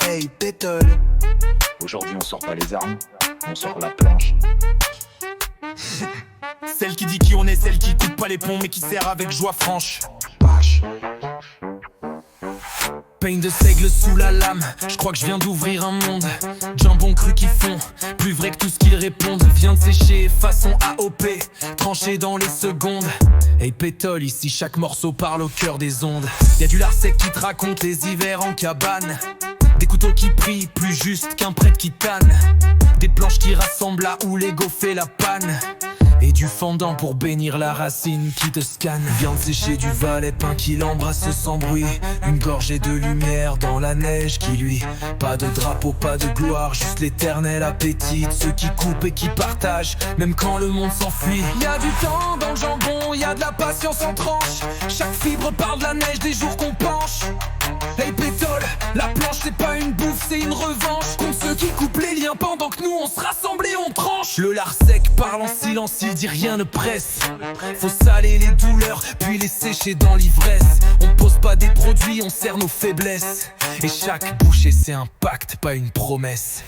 Hey Pétole. Aujourd'hui on sort pas les armes, on sort la planche. Celle qui dit qui on est, celle qui coupe pas les ponts mais qui sert avec joie franche. Peigne de seigle sous la lame, je crois que je viens d'ouvrir un monde. Jambon cru qui fond, plus vrai que tout ce qu'ils répondent. Vient de sécher façon AOP, tranché dans les secondes. Hey Pétole, ici chaque morceau parle au cœur des ondes. Y'a du lard sec qui te raconte les hivers en cabane. Des couteaux qui prient, plus juste qu'un prêtre qui tanne. Des planches qui rassemblent là où l'ego fait la panne. Et du fendant pour bénir la racine qui te scanne. Viande séchée du valet, pain qui l'embrasse sans bruit. Une gorgée de lumière dans la neige qui lui. Pas de drapeau, pas de gloire, juste l'éternel appétit de ceux qui coupent et qui partagent, même quand le monde s'enfuit. Y'a du temps dans le jambon, y'a de la patience en tranche. Chaque fibre parle de la neige des jours qu'on penche. Hey Pétole, la planche c'est pas une bouffe, c'est une revanche contre ceux qui coupent les liens pendant que nous on se rassemble et on tranche. Le lard sec parle en silence, il dit rien ne presse. Faut saler les douleurs, puis les sécher dans l'ivresse. On pose pas des produits, on sert nos faiblesses. Et chaque bouchée c'est un pacte, pas une promesse.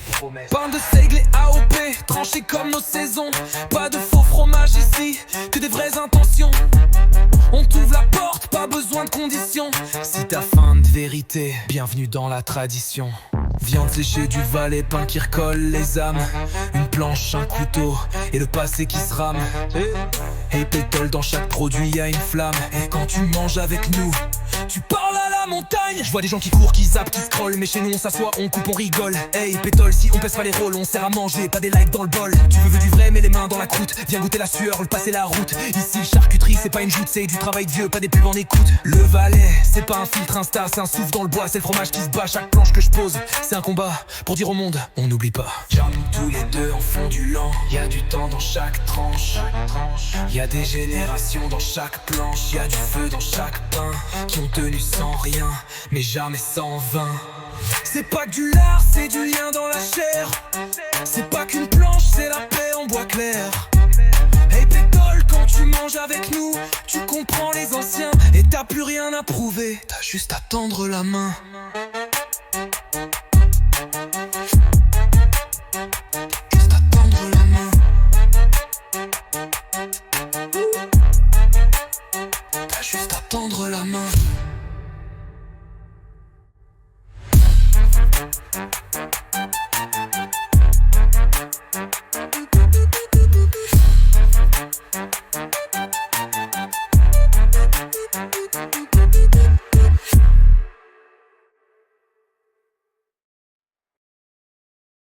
Pain de seigle et AOP, tranché comme nos saisons. Pas de faux fromage ici, que des vraies intentions. On t'ouvre la porte, pas besoin de conditions. Si t'as faim de vérité, bienvenue dans la tradition. Viande séchée du valet, pain qui recolle les âmes. Une planche, un couteau et le passé qui se rame. Hey Pétole, dans chaque produit y'a une flamme. Et quand tu manges avec nous, tu parles à la montagne. Je vois des gens qui courent, qui zappent, qui scrollent. Mais chez nous on s'assoit, on coupe, on rigole. Hey Pétole, si on pèse pas les rôles, on sert à manger, pas des likes dans le bol. Tu veux du vrai, mets les mains dans la croûte. Viens goûter la sueur, le passer la route. Ici le charcuterie, c'est pas une joute, c'est du travail de vieux, pas des pubs en écoute. Le valet, c'est pas un filtre Insta, c'est un souffle dans le bois. C'est le fromage qui se bat, chaque planche que je pose, c'est un combat pour dire au monde, on n'oublie pas. Tous les deux en font du lent, y'a du temps dans chaque tranche. Y'a des générations dans chaque planche, y'a du feu dans chaque pain. Qui ont tenu sans rien, mais jamais sans vin. C'est pas que du lard, c'est du lien dans la chair. C'est pas qu'une planche, c'est la paix en bois clair. Hey Pétole, quand tu manges avec nous, tu comprends les anciens. Et t'as plus rien à prouver, t'as juste à tendre la main. Juste à tendre la main. T'as juste à tendre la main.